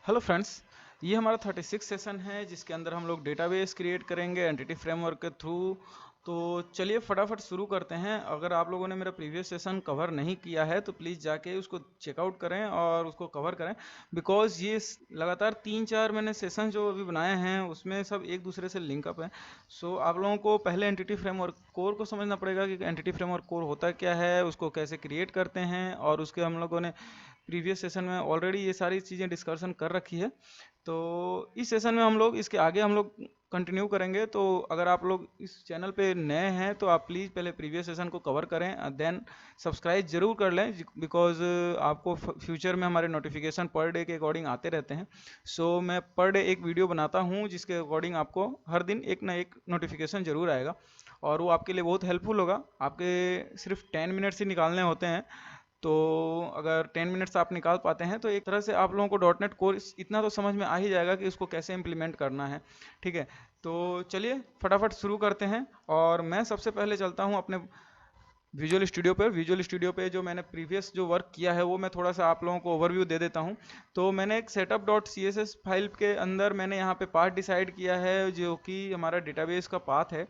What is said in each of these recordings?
Hello friends, ये हमारा 36 session है जिसके अंदर हम लोग डेटाबेस क्रिएट करेंगे एंटिटी फ्रेमवर्क के थ्रू। तो चलिए फटाफट शुरू करते हैं। अगर आप लोगों ने मेरा प्रीवियस सेशन कवर नहीं किया है तो प्लीज़ जाके उसको चेकआउट करें और उसको कवर करें, बिकॉज ये लगातार 3-4 मैंने सेशन जो अभी बनाए हैं उसमें सब एक दूसरे से लिंकअप है। सो आप लोगों को पहले एंटिटी फ्रेमवर्क कोर को समझना पड़ेगा कि एंटिटी फ्रेमवर्क कोर होता क्या है, उसको कैसे क्रिएट करते हैं, और उसके हम लोगों ने प्रीवियस सेशन में ऑलरेडी ये सारी चीज़ें डिस्कशन कर रखी है। तो इस सेशन में हम लोग इसके आगे हम लोग कंटिन्यू करेंगे। तो अगर आप लोग इस चैनल पे नए हैं तो आप प्लीज़ पहले प्रीवियस सेशन को कवर करें, देन सब्सक्राइब जरूर कर लें, बिकॉज आपको फ्यूचर में हमारे नोटिफिकेशन पर डे के अकॉर्डिंग आते रहते हैं। सो मैं पर डे एक वीडियो बनाता हूँ जिसके अकॉर्डिंग आपको हर दिन एक ना एक नोटिफिकेशन जरूर आएगा, और वो आपके लिए बहुत हेल्पफुल होगा। आपके सिर्फ 10 मिनट्स ही निकालने होते हैं। तो अगर 10 मिनट्स आप निकाल पाते हैं तो एक तरह से आप लोगों को डॉट नेट कोर्स इतना तो समझ में आ ही जाएगा कि उसको कैसे इम्प्लीमेंट करना है। ठीक है, तो चलिए फटाफट शुरू करते हैं। और मैं सबसे पहले चलता हूं अपने विजुअल स्टूडियो पर। विजुअल स्टूडियो पे जो मैंने प्रीवियस जो वर्क किया है वो मैं थोड़ा सा आप लोगों को ओवरव्यू दे देता हूं। तो मैंने एक setup dot C S S file के अंदर मैंने यहाँ पे पाथ डिसाइड किया है जो कि हमारा डेटाबेस का पाथ है।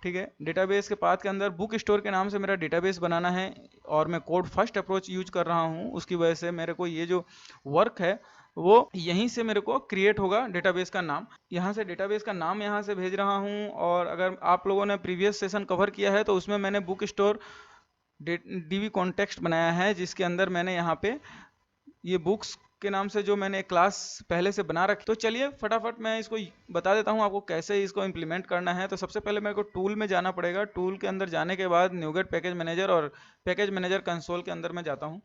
ठीक है, डेटाबेस के पाथ के अंदर बुक स्टोर के नाम से मेरा डेटाबेस बनाना है, और मैं कोड फर्स्ट अप्रोच यूज कर रहा हूँ। उसकी वजह से मेरे को ये जो वर्क है वो यहीं से मेरे को क्रिएट होगा। डेटाबेस का नाम यहाँ से, डेटाबेस का नाम यहाँ से भेज रहा हूँ। और अगर आप लोगों ने प्रीवियस सेशन कवर किया है तो उसमें मैंने बुक स्टोर डीबी कॉन्टेक्स्ट बनाया है जिसके अंदर मैंने यहाँ पे ये बुक्स के नाम से जो मैंने क्लास पहले से बना रखी। तो चलिए फटाफट मैं इसको बता देता हूँ आपको कैसे इसको इम्प्लीमेंट करना है। तो सबसे पहले मेरे को टूल में जाना पड़ेगा। टूल के अंदर जाने के बाद न्यूगेट पैकेज मैनेजर और पैकेज मैनेजर कंसोल के अंदर मैं जाता हूँ।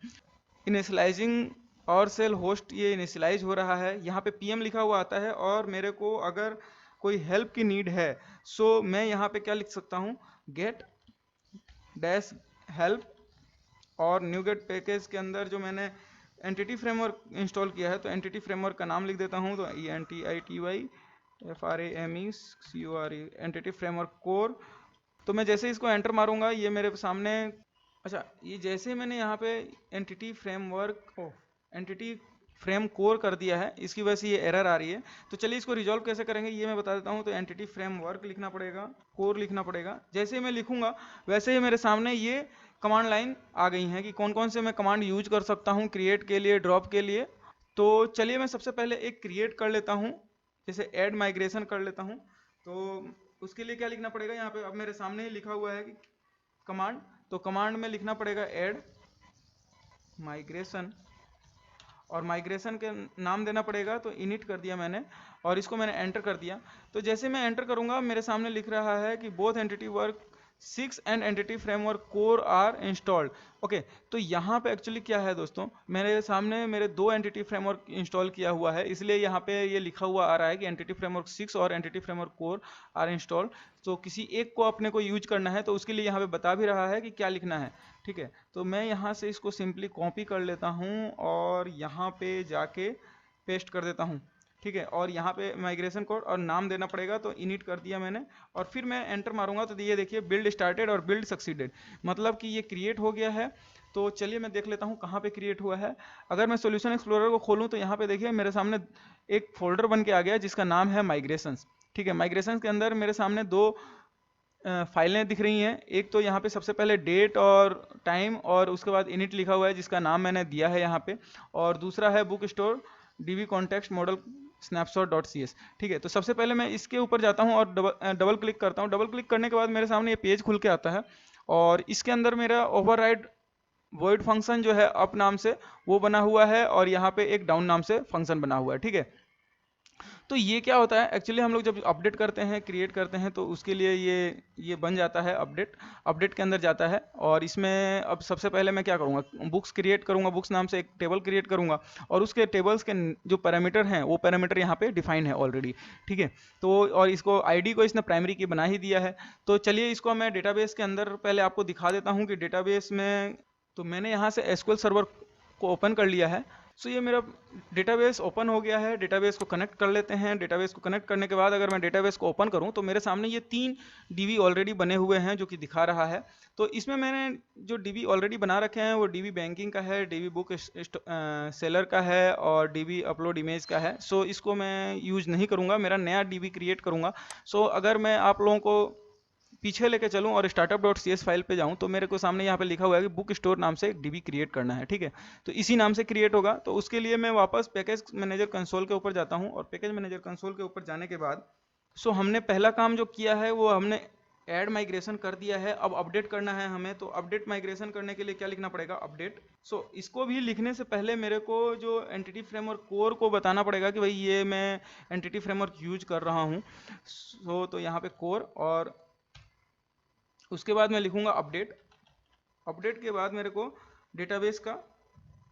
इनिशियलाइजिंग और सेल होस्ट ये इनिशियलाइज हो रहा है, यहाँ पे पीएम लिखा हुआ आता है। और मेरे को अगर कोई हेल्प की नीड है सो मैं यहाँ पे क्या लिख सकता हूँ, गेट डैश हेल्प। और न्यूगेट पैकेज के अंदर जो मैंने एंटिटी फ्रेमवर्क इंस्टॉल किया है तो एंटिटी फ्रेमवर्क का नाम लिख देता हूँ। तो ENTITY FRAMECORE entity framework core. तो मैं जैसे इसको एंटर मारूंगा ये मेरे सामने, अच्छा ये जैसे मैंने यहाँ पे entity framework entity frame core कर दिया है, इसकी वजह से ये एरर आ रही है। तो चलिए इसको रिजॉल्व कैसे करेंगे ये मैं बता देता हूँ। तो एंटिटी फ्रेमवर्क लिखना पड़ेगा, कोर लिखना पड़ेगा। जैसे ही मैं लिखूंगा वैसे ही मेरे सामने ये कमांड लाइन आ गई है कि कौन कौन से मैं कमांड यूज कर सकता हूँ क्रिएट के लिए, ड्रॉप के लिए। तो चलिए मैं सबसे पहले एक क्रिएट कर लेता हूँ, जैसे ऐड माइग्रेशन कर लेता हूँ। तो उसके लिए क्या लिखना पड़ेगा, यहाँ पे अब मेरे सामने ही लिखा हुआ है कि कमांड। तो कमांड में लिखना पड़ेगा ऐड माइग्रेशन, और माइग्रेशन के नाम देना पड़ेगा। तो इनिट कर दिया मैंने और इसको मैंने एंटर कर दिया। तो जैसे मैं एंटर करूंगा मेरे सामने लिख रहा है कि both entity work 6 and entity framework core are installed. Okay, तो यहाँ पे एक्चुअली क्या है दोस्तों, मेरे सामने मेरे 2 एंटिटी फ्रेमवर्क इंस्टॉल किया हुआ है, इसलिए यहाँ पे ये लिखा हुआ आ रहा है कि एंटिटी फ्रेमवर्क 6 और entity framework core are installed. तो किसी एक को अपने को यूज करना है तो उसके लिए यहाँ पे बता भी रहा है कि क्या लिखना है। ठीक है, तो मैं यहाँ से इसको सिंपली कॉपी कर लेता हूँ और यहाँ पे जाके पेस्ट कर देता हूँ। ठीक है, और यहाँ पे माइग्रेशन कोड और नाम देना पड़ेगा। तो इनिट कर दिया मैंने और फिर मैं एंटर मारूंगा तो ये देखिए बिल्ड स्टार्टेड और बिल्ड सक्सीडेड, मतलब कि ये क्रिएट हो गया है। तो चलिए मैं देख लेता हूँ कहाँ पे क्रिएट हुआ है। अगर मैं सॉल्यूशन एक्सप्लोरर को खोलूँ तो यहाँ पे देखिए मेरे सामने एक फोल्डर बन के आ गया जिसका नाम है माइग्रेशंस। ठीक है, माइग्रेशंस के अंदर मेरे सामने 2 फाइलें दिख रही हैं। एक तो यहाँ पे सबसे पहले डेट और टाइम, और उसके बाद इनिट लिखा हुआ है जिसका नाम मैंने दिया है यहाँ पे, और दूसरा है book store dB context model snapshot.cs। ठीक है, तो सबसे पहले मैं इसके ऊपर जाता हूँ और डबल क्लिक करता हूँ। डबल क्लिक करने के बाद मेरे सामने ये पेज खुल के आता है, और इसके अंदर मेरा ओवरराइड वॉइड फंक्शन जो है अप नाम से वो बना हुआ है, और यहाँ पे एक डाउन नाम से फंक्शन बना हुआ है। ठीक है, तो ये क्या होता है एक्चुअली, हम लोग जब अपडेट करते हैं, क्रिएट करते हैं, तो उसके लिए ये बन जाता है अपडेट। अपडेट के अंदर जाता है, और इसमें अब सबसे पहले मैं क्या करूँगा, बुक्स क्रिएट करूँगा। बुक्स नाम से एक टेबल क्रिएट करूँगा, और उसके टेबल्स के जो पैरामीटर हैं वो पैरामीटर यहाँ पे डिफाइन है ऑलरेडी। ठीक है, तो और इसको आईडी को इसने प्राइमरी की बना ही दिया है। तो चलिए इसको मैं डेटाबेस के अंदर पहले आपको दिखा देता हूँ कि डेटाबेस में, तो मैंने यहाँ से एसक्यूएल सर्वर को ओपन कर लिया है। सो ये मेरा डेटाबेस ओपन हो गया है। डेटाबेस को कनेक्ट कर लेते हैं। डेटाबेस को कनेक्ट करने के बाद अगर मैं डेटाबेस को ओपन करूं तो मेरे सामने ये 3 डीबी ऑलरेडी बने हुए हैं जो कि दिखा रहा है। तो इसमें मैंने जो डीबी ऑलरेडी बना रखे हैं वो डीबी बैंकिंग का है, डीबी बुक सेलर का है और डीबी अपलोड इमेज का है। सो इसको मैं यूज नहीं करूंगा, मेरा नया डीबी क्रिएट करूंगा। सो अगर मैं आप लोगों को पीछे लेके चलूं और startup.cs फाइल पे जाऊं तो मेरे को सामने यहाँ पे लिखा हुआ है कि बुक स्टोर नाम से एक डीबी क्रिएट करना है। ठीक है, तो इसी नाम से क्रिएट होगा। तो उसके लिए मैं वापस पैकेज मैनेजर कंसोल के ऊपर जाता हूं और पैकेज मैनेजर कंसोल के ऊपर जाने के बाद सो हमने पहला काम जो किया है वो हमने ऐड माइग्रेशन कर दिया है। अब अपडेट करना है हमें, तो अपडेट माइग्रेशन करने के लिए क्या लिखना पड़ेगा, अपडेट। सो इसको भी लिखने से पहले मेरे को जो एंटिटी फ्रेमवर्क कोर को बताना पड़ेगा कि भाई ये मैं एंटिटी फ्रेमवर्क यूज कर रहा हूँ। सो तो यहाँ पे कोर और उसके बाद मैं लिखूंगा अपडेट। अपडेट के बाद मेरे को डेटाबेस का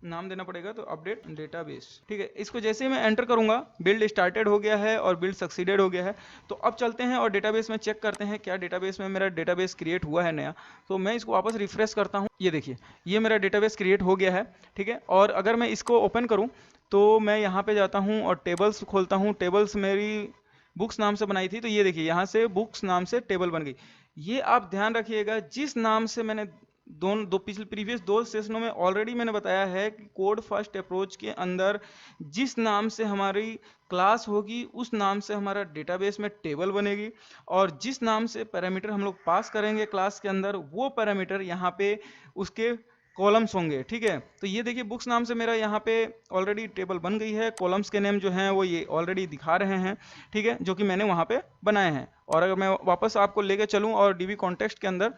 नाम देना पड़ेगा, तो अपडेट डेटाबेस। ठीक है, इसको जैसे ही मैं एंटर करूंगा बिल्ड स्टार्टेड हो गया है और बिल्ड सक्सीडेड हो गया है। तो अब चलते हैं और डेटाबेस में चेक करते हैं क्या डेटाबेस में मेरा डेटाबेस क्रिएट हुआ है नया। तो मैं इसको वापस रिफ्रेश करता हूँ। ये देखिए ये मेरा डेटाबेस क्रिएट हो गया है। ठीक है, और अगर मैं इसको ओपन करूँ तो मैं यहाँ पे जाता हूँ और टेबल्स खोलता हूँ। टेबल्स मेरी बुक्स नाम से बनाई थी, तो ये देखिए यहाँ से बुक्स नाम से टेबल बन गई। ये आप ध्यान रखिएगा, जिस नाम से मैंने पिछले प्रीवियस 2 सेशनों में ऑलरेडी मैंने बताया है कि कोड फर्स्ट अप्रोच के अंदर जिस नाम से हमारी क्लास होगी उस नाम से हमारा डेटाबेस में टेबल बनेगी, और जिस नाम से पैरामीटर हम लोग पास करेंगे क्लास के अंदर वो पैरामीटर यहाँ पे उसके कॉलम्स होंगे। ठीक है, तो ये देखिए बुक्स नाम से मेरा यहाँ पे ऑलरेडी टेबल बन गई है। कॉलम्स के नेम जो हैं वो ये ऑलरेडी दिखा रहे हैं। ठीक है, जो कि मैंने वहाँ पे बनाए हैं। और अगर मैं वापस आपको लेके चलूँ और डीबी कॉन्टेक्स्ट के अंदर,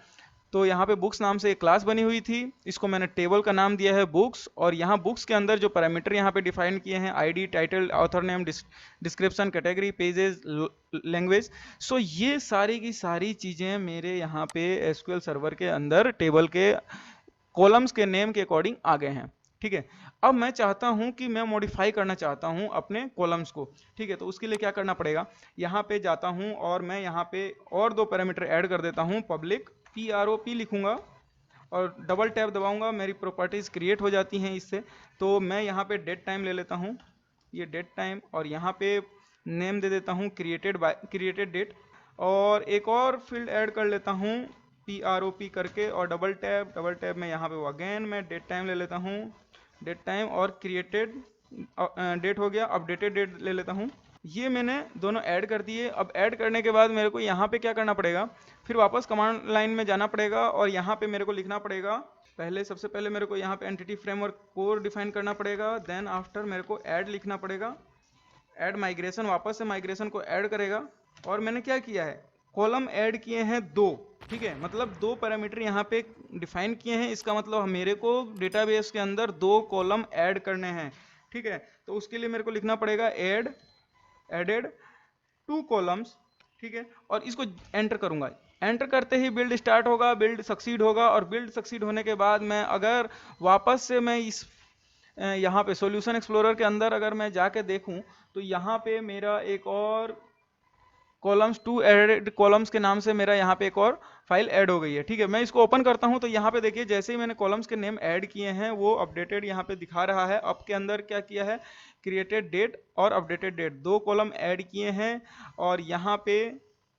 तो यहाँ पे बुक्स नाम से एक क्लास बनी हुई थी, इसको मैंने टेबल का नाम दिया है बुक्स, और यहाँ बुक्स के अंदर जो पैरामीटर यहाँ पे डिफाइन किए हैं ID, title, author name, description, category, pages, language. So ये सारी की सारी चीज़ें मेरे यहाँ पे एसक्यूएल सर्वर के अंदर टेबल के कॉलम्स के नेम के अकॉर्डिंग आ गए हैं। ठीक है, अब मैं चाहता हूं कि मैं मॉडिफाई करना चाहता हूं अपने कॉलम्स को। ठीक है, तो उसके लिए क्या करना पड़ेगा, यहाँ पे जाता हूं और मैं यहाँ पे और 2 पैरामीटर ऐड कर देता हूं। पब्लिक PROP लिखूंगा और डबल टैप दबाऊंगा, मेरी प्रॉपर्टीज क्रिएट हो जाती हैं इससे। तो मैं यहाँ पे डेट टाइम ले लेता हूँ, ये डेट टाइम, और यहाँ पे नेम दे देता हूँ क्रिएटेड डेट, और एक और फील्ड ऐड कर लेता हूँ PROP करके, और डबल टैप में यहाँ पे अगेन मैं डेट टाइम ले लेता हूँ, डेट टाइम, और क्रिएटेड डेट हो गया, अपडेटेड डेट ले लेता हूँ। ये मैंने दोनों ऐड कर दिए। अब ऐड करने के बाद मेरे को यहाँ पे क्या करना पड़ेगा, फिर वापस कमांड लाइन में जाना पड़ेगा और यहाँ पे मेरे को लिखना पड़ेगा, सबसे पहले मेरे को यहाँ पे एंटिटी फ्रेमवर्क कोड डिफाइन करना पड़ेगा। देन आफ्टर मेरे को ऐड लिखना पड़ेगा, ऐड माइग्रेशन, वापस से माइग्रेशन को ऐड करेगा। और मैंने क्या किया है, कॉलम ऐड किए हैं 2। ठीक है, मतलब 2 पैरामीटर यहाँ पे डिफाइन किए हैं। इसका मतलब मेरे को डेटाबेस के अंदर 2 कॉलम ऐड करने हैं। ठीक है, तो उसके लिए मेरे को लिखना पड़ेगा एडेड 2 कॉलम्स। ठीक है, और इसको एंटर करूंगा। एंटर करते ही बिल्ड स्टार्ट होगा, बिल्ड सक्सीड होगा, और बिल्ड सक्सीड होने के बाद मैं अगर वापस से मैं इस यहाँ पे सॉल्यूशन एक्सप्लोरर के अंदर अगर मैं जाके देखूं तो यहाँ पे मेरा एक और कॉलम्स 2 एडेड कॉलम्स के नाम से मेरा यहाँ पे एक और फाइल ऐड हो गई है। ठीक है, मैं इसको ओपन करता हूँ तो यहाँ पे देखिए जैसे ही मैंने कॉलम्स के नेम ऐड किए हैं वो अपडेटेड यहाँ पे दिखा रहा है। अब के अंदर क्या किया है, क्रिएटेड डेट और अपडेटेड डेट 2 कॉलम ऐड किए हैं, और यहाँ पे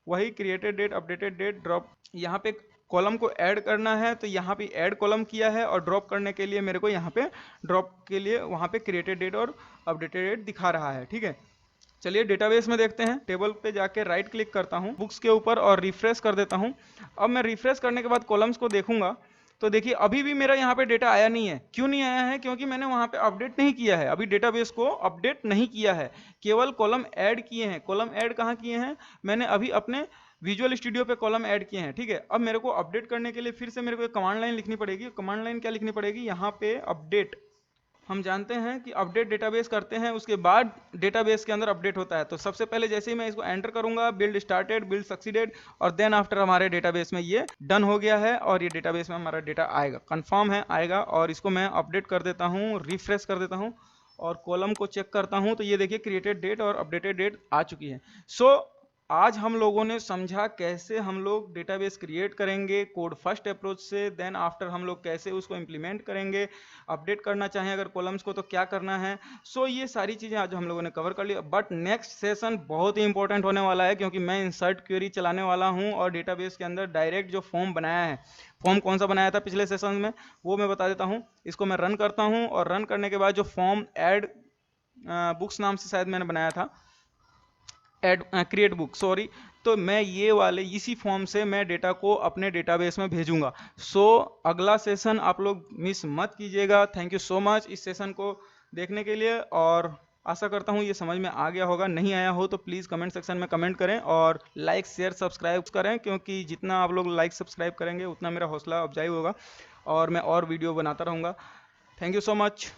वही created date updated date drop, यहाँ पे कॉलम को ऐड करना है तो यहाँ पे ऐड कॉलम किया है, और ड्रॉप करने के लिए मेरे को यहाँ पे ड्रॉप के लिए वहाँ पे क्रिएटेड डेट और अपडेटेड डेट दिखा रहा है। ठीक है, चलिए डेटाबेस में देखते हैं। टेबल पे जाके राइट क्लिक करता हूँ बुक्स के ऊपर और रिफ्रेश कर देता हूँ। अब मैं रिफ्रेश करने के बाद कॉलम्स को देखूंगा तो देखिए अभी भी मेरा यहाँ पे डेटा आया नहीं है। क्यों नहीं आया है, क्योंकि मैंने वहाँ पे अपडेट नहीं किया है, अभी डेटाबेस को अपडेट नहीं किया है, केवल कॉलम ऐड किए हैं। कॉलम ऐड कहाँ किए हैं, मैंने अभी अपने विजुअल स्टूडियो पे कॉलम ऐड किए हैं। ठीक है, अब मेरे को अपडेट करने के लिए फिर से मेरे को एक कमांड लाइन लिखनी पड़ेगी। कमांड लाइन क्या लिखनी पड़ेगी, यहाँ पे अपडेट। हम जानते हैं कि अपडेट डेटाबेस करते हैं उसके बाद डेटाबेस के अंदर अपडेट होता है। तो सबसे पहले जैसे ही मैं इसको एंटर करूंगा, बिल्ड स्टार्टेड, बिल्ड सक्सीडेड, और देन आफ्टर हमारे डेटाबेस में ये डन हो गया है और ये डेटाबेस में हमारा डेटा आएगा, कंफर्म है आएगा। और इसको मैं अपडेट कर देता हूँ, रिफ्रेश कर देता हूँ और कॉलम को चेक करता हूँ तो ये देखिए क्रिएटेड डेट और अपडेटेड डेट आ चुकी है। सो आज हम लोगों ने समझा कैसे हम लोग डेटाबेस क्रिएट करेंगे कोड फर्स्ट अप्रोच से, देन आफ्टर हम लोग कैसे उसको इम्प्लीमेंट करेंगे, अपडेट करना चाहें अगर कॉलम्स को तो क्या करना है। सो ये सारी चीज़ें आज हम लोगों ने कवर कर लिया। बट नेक्स्ट सेशन बहुत ही इंपॉर्टेंट होने वाला है, क्योंकि मैं इंसर्ट क्वेरी चलाने वाला हूँ और डेटाबेस के अंदर डायरेक्ट जो फॉर्म बनाया है, फॉर्म कौन सा बनाया था पिछले सेशन में वो मैं बता देता हूँ। इसको मैं रन करता हूँ और रन करने के बाद जो फॉर्म ऐड बुक्स नाम से शायद मैंने बनाया था, एड क्रिएट बुक सॉरी, तो मैं ये वाले इसी फॉर्म से मैं डेटा को अपने डेटाबेस में भेजूंगा। सो अगला सेशन आप लोग मिस मत कीजिएगा। थैंक यू सो मच इस सेशन को देखने के लिए, और आशा करता हूँ ये समझ में आ गया होगा। नहीं आया हो तो प्लीज़ कमेंट सेक्शन में कमेंट करें और लाइक शेयर सब्सक्राइब करें, क्योंकि जितना आप लोग लाइक सब्सक्राइब करेंगे उतना मेरा हौसला अफजाई होगा और मैं और वीडियो बनाता रहूँगा। Thank you so much.